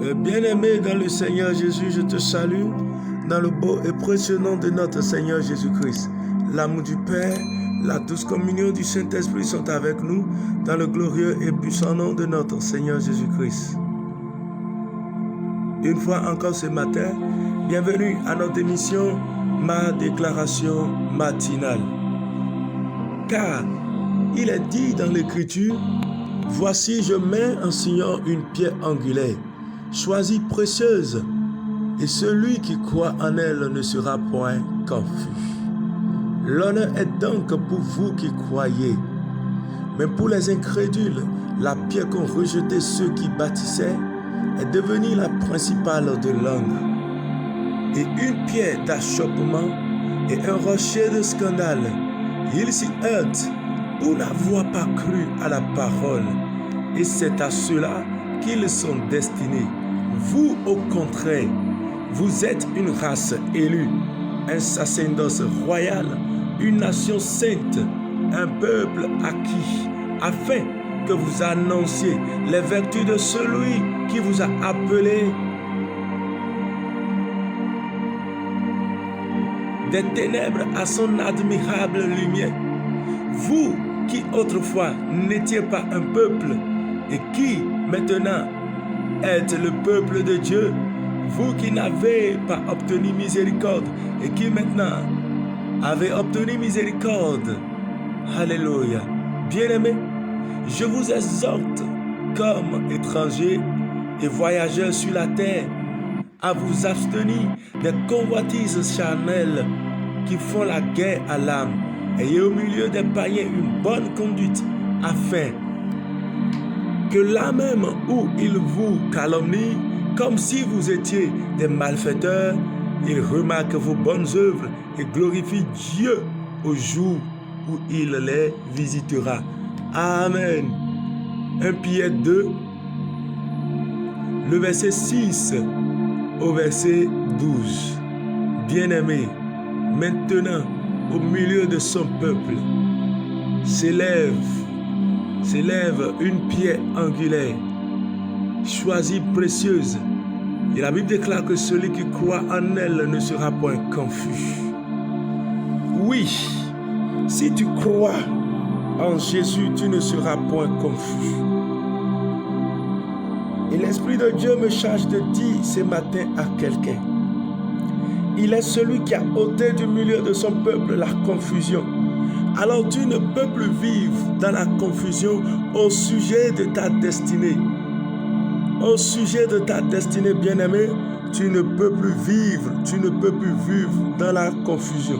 Bien-aimé dans le Seigneur Jésus, je te salue dans le beau et précieux nom de notre Seigneur Jésus-Christ. L'amour du Père, la douce communion du Saint-Esprit sont avec nous dans le glorieux et puissant nom de notre Seigneur Jésus-Christ. Une fois encore ce matin, bienvenue à notre émission Ma déclaration matinale. Car il est dit dans l'Écriture, « Voici je mets en Sion une pierre angulaire, choisie précieuse, et celui qui croit en elle ne sera point confus. » L'honneur est donc pour vous qui croyez. Mais pour les incrédules, la pierre qu'ont rejetée ceux qui bâtissaient est devenue la principale de l'angle. Et une pierre d'achoppement et un rocher de scandale. Ils s'y heurtent pour n'avoir pas cru à la parole. Et c'est à cela qu'ils sont destinés. Vous, au contraire, vous êtes une race élue, un sacerdoce royal, une nation sainte, un peuple acquis, afin que vous annonciez les vertus de celui qui vous a appelé des ténèbres à son admirable lumière. Vous qui autrefois n'étiez pas un peuple et qui maintenant êtes le peuple de Dieu, vous qui n'avez pas obtenu miséricorde et qui maintenant avez obtenu miséricorde. Alléluia. Bien-aimés, je vous exhorte comme étrangers et voyageurs sur la terre à vous abstenir des convoitises charnelles qui font la guerre à l'âme. Ayez au milieu des païens une bonne conduite afin que là même où ils vous calomnient, comme si vous étiez des malfaiteurs, ils remarquent vos bonnes œuvres et glorifient Dieu au jour où il les visitera. Amen. 1 Pierre 2, le verset 6 au verset 12. Bien-aimé, maintenant, au milieu de son peuple, s'élève une pierre angulaire, choisie précieuse. Et la Bible déclare que celui qui croit en elle ne sera point confus. Oui, si tu crois en Jésus, tu ne seras point confus. Et l'Esprit de Dieu me charge de dire ce matin à quelqu'un, il est celui qui a ôté du milieu de son peuple la confusion. Alors tu ne peux plus vivre dans la confusion au sujet de ta destinée. Au sujet de ta destinée, bien-aimé, tu ne peux plus vivre dans la confusion.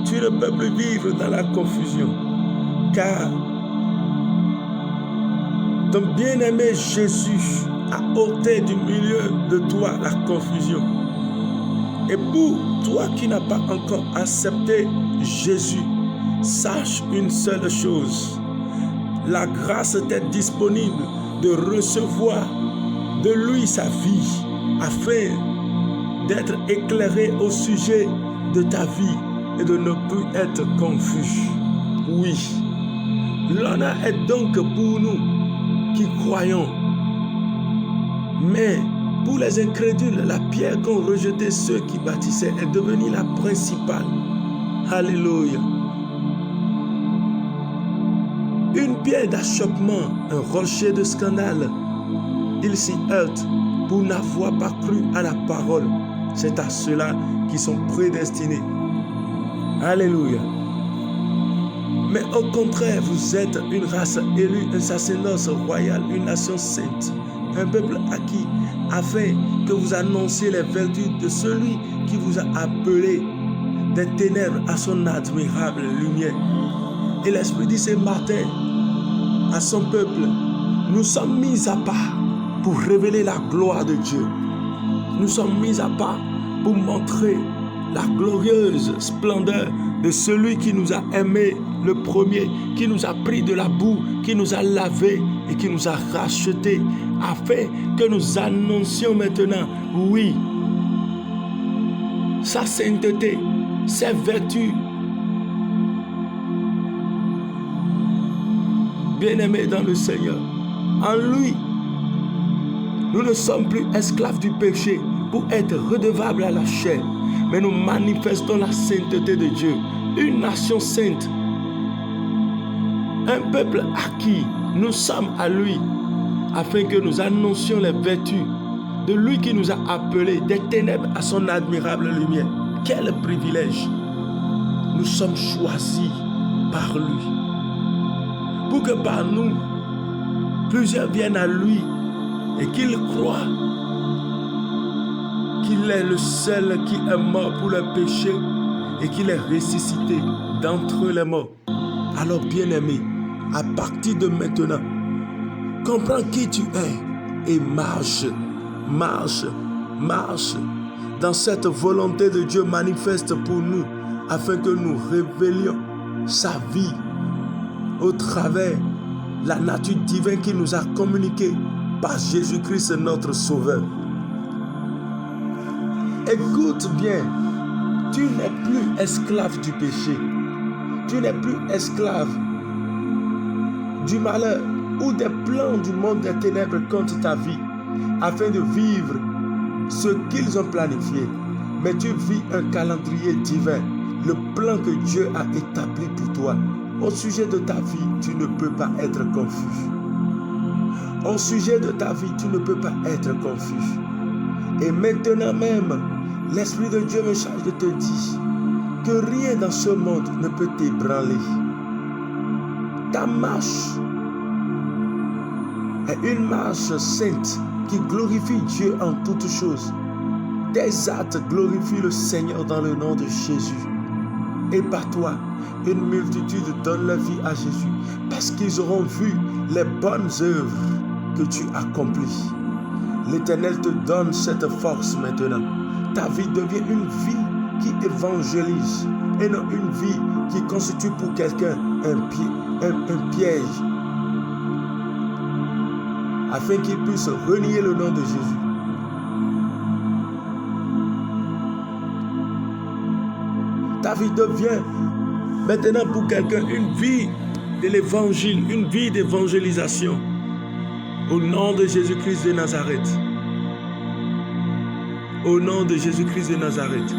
Tu ne peux plus vivre dans la confusion, car ton bien-aimé Jésus a ôté du milieu de toi la confusion. Et pour toi qui n'as pas encore accepté Jésus, sache une seule chose. La grâce t'est disponible de recevoir de lui sa vie afin d'être éclairé au sujet de ta vie et de ne plus être confus. Oui, l'honneur est donc pour nous qui croyons. Mais pour les incrédules, la pierre qu'ont rejetée ceux qui bâtissaient est devenue la principale. Alléluia. Une pierre d'achoppement, un rocher de scandale. Ils s'y heurtent pour n'avoir pas cru à la parole. C'est à ceux-là qui sont prédestinés. Alléluia. Mais au contraire, vous êtes une race élue, un sacerdoce royal, une nation sainte, un peuple acquis, afin que vous annonciez les vertus de celui qui vous a appelé des ténèbres à son admirable lumière. Et l'Esprit dit ce matin à son peuple, nous sommes mis à part pour révéler la gloire de Dieu. Nous sommes mis à part pour montrer la glorieuse splendeur de celui qui nous a aimés le premier, qui nous a pris de la boue, qui nous a lavés et qui nous a rachetés, afin que nous annoncions maintenant, oui, sa sainteté, ses vertus. Bien-aimés dans le Seigneur, en lui, Nous ne sommes plus esclaves du péché pour être redevables à la chair, mais nous manifestons la sainteté de Dieu, une nation sainte, un peuple acquis. Nous sommes à lui, afin que nous annoncions les vertus de lui qui nous a appelés des ténèbres à son admirable lumière. Quel privilège! Nous sommes choisis par lui, pour que par nous, plusieurs viennent à lui et qu'ils croient qu'il est le seul qui est mort pour le péché et qu'il est ressuscité d'entre les morts. Alors, bien-aimé, à partir de maintenant, comprends qui tu es et marche dans cette volonté de Dieu manifeste pour nous, afin que nous révélions sa vie au travers de la nature divine qu'il nous a communiquée par Jésus-Christ notre Sauveur. Écoute bien, tu n'es plus esclave du péché, tu n'es plus esclave du malheur ou des plans du monde des ténèbres contre ta vie, afin de vivre ce qu'ils ont planifié. Mais tu vis un calendrier divin, le plan que Dieu a établi pour toi. Au sujet de ta vie, tu ne peux pas être confus. Au sujet de ta vie, tu ne peux pas être confus. Et maintenant même, l'Esprit de Dieu me charge de te dire que rien dans ce monde ne peut t'ébranler. Ta marche est une marche sainte qui glorifie Dieu en toutes choses. Tes actes glorifient le Seigneur dans le nom de Jésus. Et par toi, une multitude donne leur vie à Jésus parce qu'ils auront vu les bonnes œuvres que tu accomplis. L'Éternel te donne cette force maintenant. Ta vie devient une vie qui évangélise et non une vie qui constitue pour quelqu'un un piège, afin qu'il puisse renier le nom de Jésus. Ta vie devient maintenant pour quelqu'un une vie de l'évangile, une vie d'évangélisation. Au nom de Jésus-Christ de Nazareth. Au nom de Jésus-Christ de Nazareth.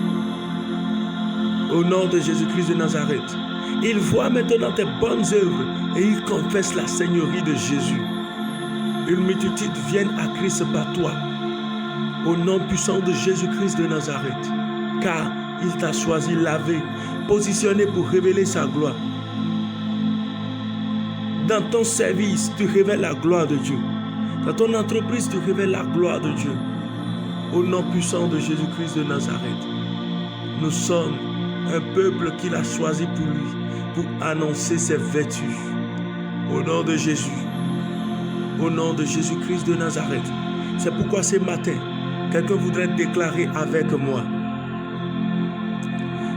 Au nom de Jésus-Christ de Nazareth. Il voit maintenant tes bonnes œuvres et il confesse la seigneurie de Jésus. Une multitude vient à Christ par toi. Au nom puissant de Jésus-Christ de Nazareth. Car il t'a choisi, lavé, positionné pour révéler sa gloire. Dans ton service, tu révèles la gloire de Dieu. Dans ton entreprise, tu révèles la gloire de Dieu. Au nom puissant de Jésus-Christ de Nazareth. Nous sommes un peuple qu'il a choisi pour lui, pour annoncer ses vertus. Au nom de Jésus. Au nom de Jésus-Christ de Nazareth. C'est pourquoi ce matin, quelqu'un voudrait déclarer avec moi: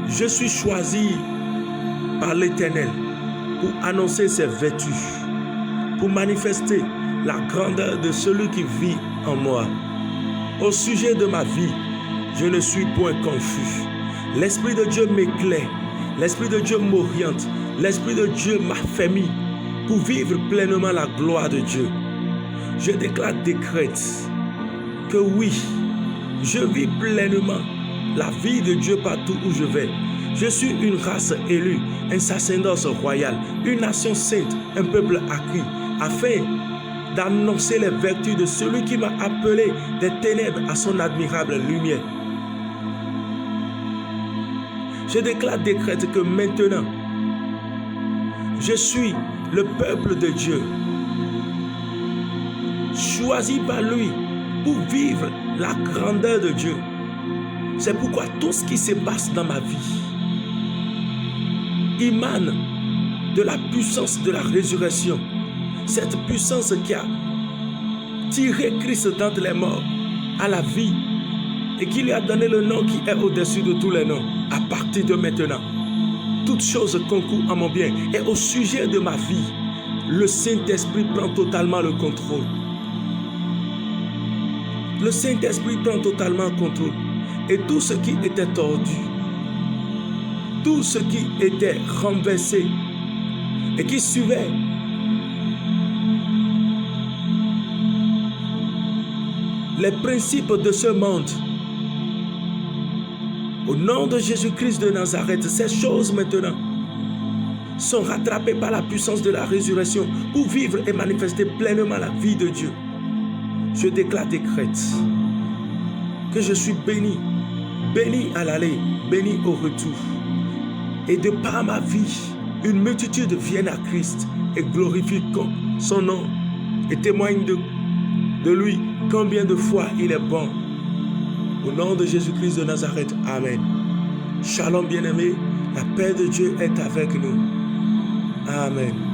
je suis choisi par l'Éternel pour annoncer ses vertus, pour manifester la grandeur de celui qui vit en moi. Au sujet de ma vie, je ne suis point confus. L'Esprit de Dieu m'éclaire, l'Esprit de Dieu m'oriente, l'Esprit de Dieu m'affermit pour vivre pleinement la gloire de Dieu. Je décrète que oui, je vis pleinement la vie de Dieu partout où je vais. Je suis une race élue, un sacerdoce royal, une nation sainte, un peuple acquis, afin d'annoncer les vertus de celui qui m'a appelé des ténèbres à son admirable lumière. Je décrète que maintenant, je suis le peuple de Dieu, choisi par lui pour vivre la grandeur de Dieu. C'est pourquoi tout ce qui se passe dans ma vie émane de la puissance de la résurrection. Cette puissance qui a tiré Christ d'entre les morts à la vie et qui lui a donné le nom qui est au-dessus de tous les noms. À partir de maintenant, toutes choses concourent à mon bien. Et au sujet de ma vie, le Saint-Esprit prend totalement le contrôle. Le Saint-Esprit prend totalement le contrôle. Et tout ce qui était tordu, tout ce qui était renversé et qui suivait les principes de ce monde. Au nom de Jésus-Christ de Nazareth, ces choses maintenant sont rattrapées par la puissance de la résurrection pour vivre et manifester pleinement la vie de Dieu. Je déclare, décrète que je suis béni, béni à l'aller, béni au retour. Et de par ma vie, une multitude viennent à Christ et glorifie son nom et témoigne de lui combien de fois il est bon. Au nom de Jésus-Christ de Nazareth, Amen. Shalom bien-aimé, la paix de Dieu est avec nous. Amen.